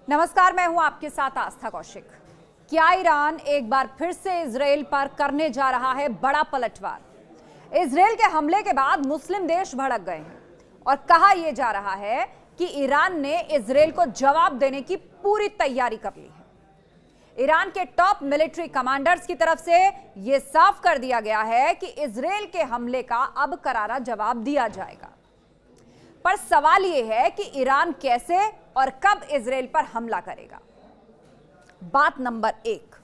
नमस्कार, मैं हूं आपके साथ आस्था कौशिक। क्या ईरान एक बार फिर से इजराइल पर करने जा रहा है बड़ा पलटवार? इजराइल के हमले के बाद मुस्लिम देश भड़क गए हैं और कहा यह जा रहा है कि ईरान ने इजराइल को जवाब देने की पूरी तैयारी कर ली है। ईरान के टॉप मिलिट्री कमांडर्स की तरफ से यह साफ कर दिया गया है कि इजराइल के हमले का अब करारा जवाब दिया जाएगा। पर सवाल यह है कि ईरान कैसे और कब इजराइल पर हमला करेगा। बात नंबर 1,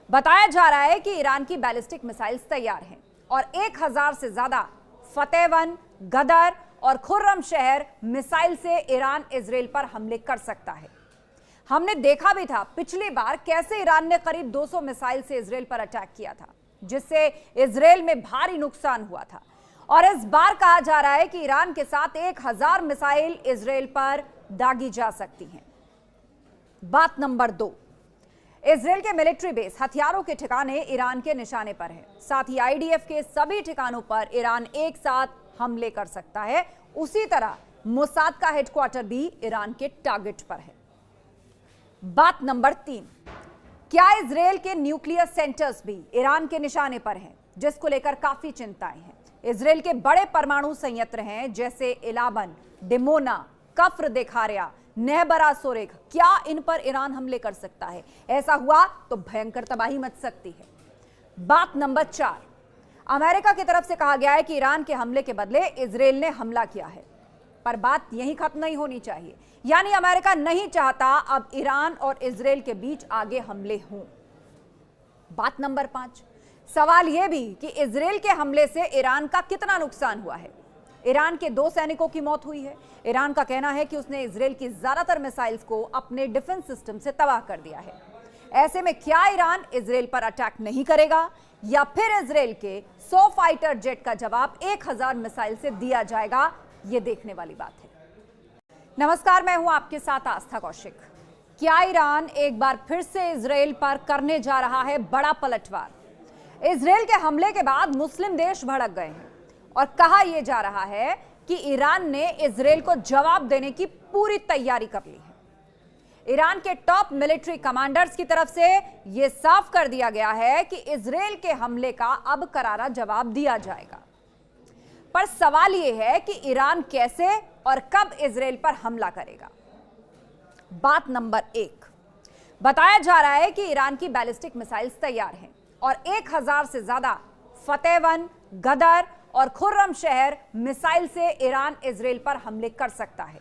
बताया जा रहा है कि ईरान की बैलिस्टिक मिसाइल्स तैयार हैं और 1000 से ज्यादा फतेह-1, गदर और खुर्रम शहर मिसाइल से ईरान इजराइल पर हमले कर सकता है। हमने देखा भी था पिछली बार कैसे ईरान ने करीब 200 मिसाइल से इजराइल पर अटैक किया था, जिससे इजराइल में भारी नुकसान हुआ था। और इस बार कहा जा रहा है कि ईरान के साथ 1000 मिसाइल इजराइल पर दागी जा सकती हैं। बात नंबर 2, इजराइल के मिलिट्री बेस, हथियारों के ठिकाने ईरान के निशाने पर हैं। साथ ही आईडीएफ के सभी ठिकानों पर ईरान एक साथ हमले कर सकता है। उसी तरह मोसाद का हेडक्वार्टर भी ईरान के टारगेट पर है। बात नंबर 3, क्या इजराइल के न्यूक्लियर सेंटर्स भी ईरान के निशाने पर हैं, जिसको लेकर काफी चिंताएं हैं। इजराइल के बड़े परमाणु संयंत्र हैं जैसे इलाबन, डिमोना, कफ्र देखारिया, नेहबरा सोरेग, क्या इन पर ईरान हमले कर सकता है? ऐसा हुआ तो भयंकर तबाही मच सकती है। बात नंबर 4, अमेरिका की तरफ से कहा गया है कि ईरान के हमले के बदले इजराइल ने हमला किया है। पर बात यहीं खत्म नहीं होनी चाहिए, यानी अमेरिका नहीं चाहता अब ईरान और इजराइल के बीच आगे हमले हों। बात नंबर 5, सवाल यह भी कि इजराइल के हमले से ईरान का कितना नुकसान हुआ है। ईरान के 2 सैनिकों की मौत हुई है। ईरान का कहना है कि उसने इजराइल की ज्यादातर मिसाइल्स को अपने डिफेंस सिस्टम से तबाह कर दिया है। ऐसे में क्या ईरान इजराइल पर अटैक नहीं करेगा या फिर इजराइल के 100 फाइटर जेट का जवाब 1000 मिसाइल से दिया जाएगा? यह देखने वाली बात है। नमस्कार, मैं हूं आपके साथ आस्था कौशिक। क्या ईरान एक बार फिर से इजराइल पर करने जा रहा है बड़ा पलटवार? इजराइल के हमले के बाद मुस्लिम देश भड़क गए हैं और कहा यह जा रहा है कि ईरान ने इजराइल को जवाब देने की पूरी तैयारी कर ली है। ईरान के टॉप मिलिट्री कमांडर्स की तरफ से यह साफ कर दिया गया है कि इजराइल के हमले का अब करारा जवाब दिया जाएगा। पर सवाल यह है कि ईरान कैसे और कब इजराइल पर हमला करेगा। बात नंबर 1, बताया जा रहा है कि ईरान की बैलिस्टिक मिसाइल्स तैयार हैं और 1000 से ज्यादा फतेह-1, गदर और खुर्रम शहर मिसाइल से ईरान इजराइल पर हमले कर सकता है।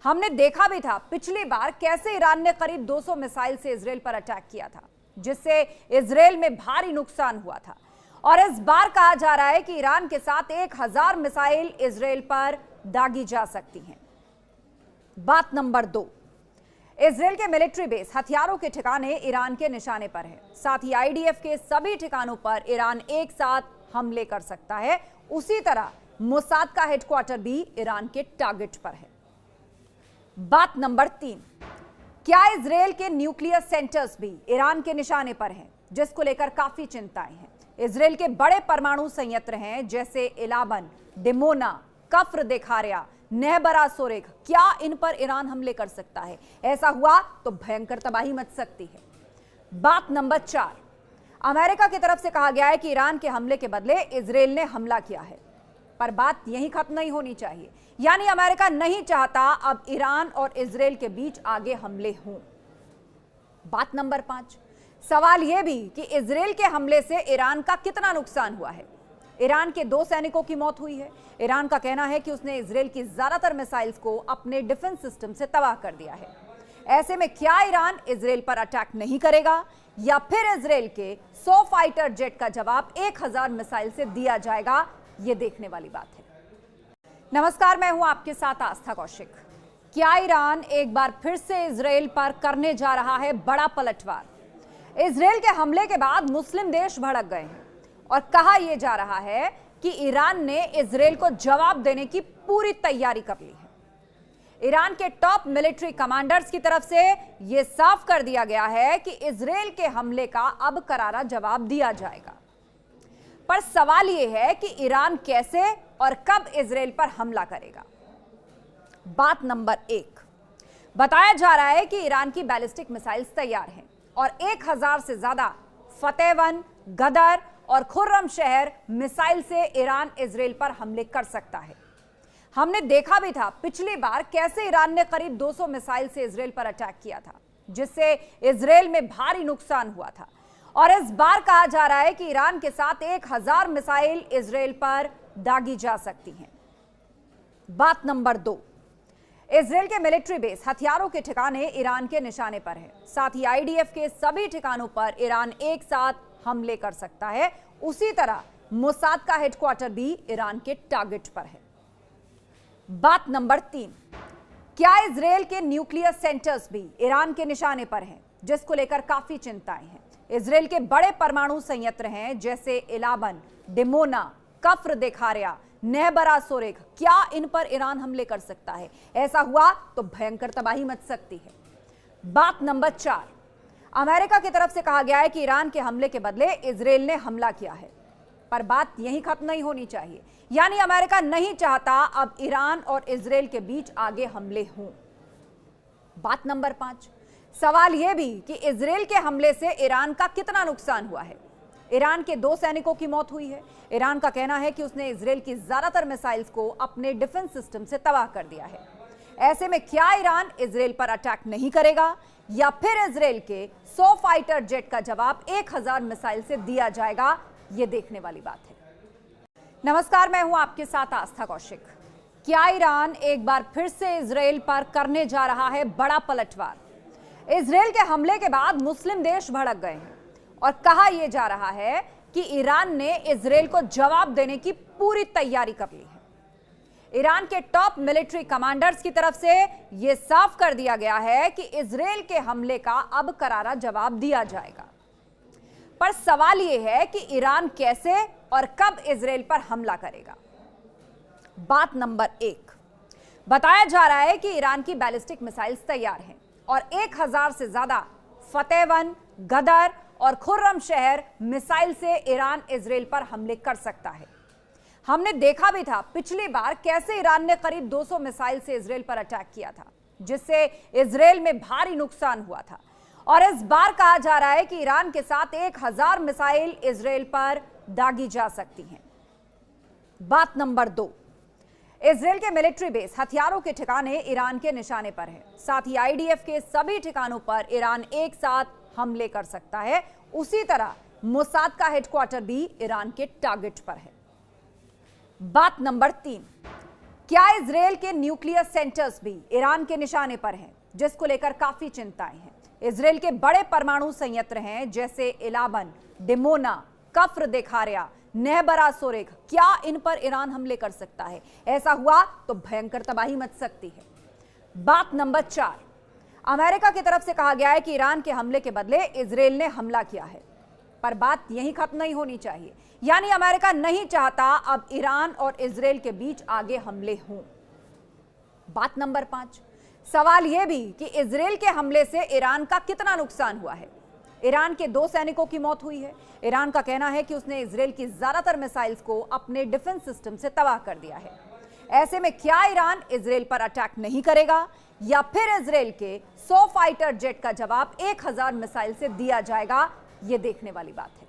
हमने देखा भी था पिछली बार कैसे ईरान ने करीब 200 मिसाइल से इजराइल पर अटैक किया था, जिससे इजराइल में भारी नुकसान हुआ था। और इस बार कहा जा रहा है कि ईरान के साथ 1000 मिसाइल इजराइल पर दागी जा सकती हैं। बात नंबर 2, इजराइल के मिलिट्री बेस, हथियारों के ठिकाने ईरान के निशाने पर है। साथ ही आईडीएफ के सभी ठिकानों पर ईरान एक साथ हमले कर सकता है। उसी तरह मोसाद का हेडक्वार्टर भी ईरान के टारगेट पर है। बात नंबर 3, क्या इजराइल के न्यूक्लियर सेंटर्स भी ईरान के निशाने पर हैं, जिसको लेकर काफी चिंताएं हैं। इजराइल के बड़े परमाणु संयंत्र हैं जैसे इलाबन, डिमोना, कफ्र देखारिया, नेहबरा सोरेग, क्या इन पर ईरान हमले कर सकता है? ऐसा हुआ तो भयंकर तबाही मच सकती है। बात नंबर 4, अमेरिका की तरफ से कहा गया है कि ईरान के हमले के बदले इजराइल ने हमला किया है। पर बात यहीं खत्म नहीं होनी चाहिए, यानी अमेरिका नहीं चाहता अब ईरान और इजराइल के बीच आगे हमले हों। बात नंबर 5, सवाल यह भी कि इजराइल के हमले से ईरान का कितना नुकसान हुआ है। ईरान के 2 सैनिकों की मौत हुई है। ईरान का कहना है कि उसने इजराइल की ज्यादातर मिसाइल्स को अपने डिफेंस सिस्टम से तबाह कर दिया है। ऐसे में क्या ईरान इजराइल पर अटैक नहीं करेगा या फिर इजराइल के 100 फाइटर जेट का जवाब 1000 मिसाइल से दिया जाएगा? यह देखने वाली बात है। नमस्कार, मैं हूं आपके साथ आस्था कौशिक। क्या ईरान एक बार फिर से इजराइल पर करने जा रहा है बड़ा पलटवार? इजराइल के हमले के बाद मुस्लिम देश भड़क गए हैं और कहा यह जा रहा है कि ईरान ने इजराइल को जवाब देने की पूरी तैयारी कर ली है। ईरान के टॉप मिलिट्री कमांडर्स की तरफ से यह साफ कर दिया गया है कि इजराइल के हमले का अब करारा जवाब दिया जाएगा। पर सवाल यह है कि ईरान कैसे और कब इजराइल पर हमला करेगा। बात नंबर 1, बताया जा रहा है कि ईरान की बैलिस्टिक मिसाइल्स तैयार हैं और 1000 से ज्यादा फतेह-1, गदर और खुर्रम शहर मिसाइल से ईरान इजराइल पर हमले कर सकता है। हमने देखा भी था पिछली बार कैसे ईरान ने करीब 200 मिसाइल से इजराइल पर अटैक किया था, जिससे इजराइल में भारी नुकसान हुआ था। और इस बार कहा जा रहा है कि ईरान के साथ 1000 मिसाइल इजराइल पर दागी जा सकती हैं। बात नंबर 2, इजराइल के मिलिट्री बेस, हथियारों के ठिकाने ईरान के निशाने पर है। साथ ही आईडीएफ के सभी ठिकानों पर ईरान एक साथ हमले कर सकता है। उसी तरह मोसाद का हेडक्वार्टर भी ईरान के टारगेट पर है। बात नंबर 3, क्या इजराइल के न्यूक्लियर सेंटर्स भी ईरान के निशाने पर हैं, जिसको लेकर काफी चिंताएं हैं। इजराइल के बड़े परमाणु संयंत्र हैं जैसे इलाबन, डिमोना, कफ्र देखारिया, नेहबरा सोरेख, क्या इन पर ईरान हमले कर सकता है? ऐसा हुआ तो भयंकर तबाही मच सकती है। बात नंबर 4, अमेरिका की तरफ से कहा गया है कि ईरान के हमले के बदले इजराइल ने हमला किया है, पर बात यहीं खत्म नहीं होनी चाहिए। यानी अमेरिका नहीं चाहता अब ईरान और इजराइल के बीच आगे हमले हों। बात नंबर 5, सवाल यह भी कि इजराइल के हमले से ईरान का कितना नुकसान हुआ है। ईरान के 2 सैनिकों की मौत हुई है। ईरान का कहना है कि उसने इजराइल की ज्यादातर मिसाइल्स को अपने डिफेंस सिस्टम से तबाह कर दिया है। ऐसे में क्या ईरान इजराइल पर अटैक नहीं करेगा या फिर इजराइल के 100 फाइटर जेट का जवाब 1000 मिसाइल से दिया जाएगा? यह देखने वाली बात है। नमस्कार, मैं हूं आपके साथ आस्था कौशिक। क्या ईरान एक बार फिर से इजराइल पर करने जा रहा है बड़ा पलटवार? इजराइल के हमले के बाद मुस्लिम देश भड़क गए हैं और कहा यह जा रहा है कि ईरान ने इजराइल को जवाब देने की पूरी तैयारी कर ली है। ईरान के टॉप मिलिट्री कमांडर्स की तरफ से यह साफ कर दिया गया है कि इजराइल के हमले का अब करारा जवाब दिया जाएगा। पर सवाल यह है कि ईरान कैसे और कब इजराइल पर हमला करेगा। बात नंबर 1, बताया जा रहा है कि ईरान की बैलिस्टिक मिसाइल्स तैयार हैं और 1000 से ज्यादा फतेह-1, गदर और खुर्रम शहर मिसाइल से ईरान इजराइल पर हमले कर सकता है। हमने देखा भी था पिछली बार कैसे ईरान ने करीब 200 मिसाइल से इजराइल पर अटैक किया था, जिससे इजराइल में भारी नुकसान हुआ था। और इस बार कहा जा रहा है कि ईरान के साथ 1000 मिसाइल इजराइल पर दागी जा सकती हैं। बात नंबर 2, इजराइल के मिलिट्री बेस, हथियारों के ठिकाने ईरान के निशाने पर है। साथ ही आईडीएफ के सभी ठिकानों पर ईरान एक साथ हमले कर सकता है। उसी तरह मोसाद का हेडक्वार्टर भी ईरान के टारगेट पर है। बात नंबर 3, क्या इजराइल के न्यूक्लियर सेंटर्स भी ईरान के निशाने पर हैं, जिसको लेकर काफी चिंताएं हैं। इजराइल के बड़े परमाणु संयंत्र हैं जैसे इलाबन, डिमोना, कफ्र देखारिया, नेहबरा सोरेख, क्या इन पर ईरान हमले कर सकता है? ऐसा हुआ तो भयंकर तबाही मच सकती है। बात नंबर 4, अमेरिका की तरफ से कहा गया है कि ईरान के हमले के बदले इजराइल ने हमला किया है, पर बात यहीं खत्म नहीं होनी चाहिए। यानी अमेरिका नहीं चाहता अब ईरान और इजराइल के बीच आगे हमले हों। बात नंबर 5, सवाल यह भी कि इजराइल के हमले से ईरान का कितना नुकसान हुआ है। ईरान के 2 सैनिकों की मौत हुई है। ईरान का कहना है कि उसने इजराइल की ज्यादातर मिसाइल्स को अपने डिफेंस सिस्टम से तबाह कर दिया है। ऐसे में क्या ईरान इजराइल पर अटैक नहीं करेगा या फिर इजराइल के 100 फाइटर जेट का जवाब 1000 मिसाइल से दिया जाएगा? यह देखने वाली बात है।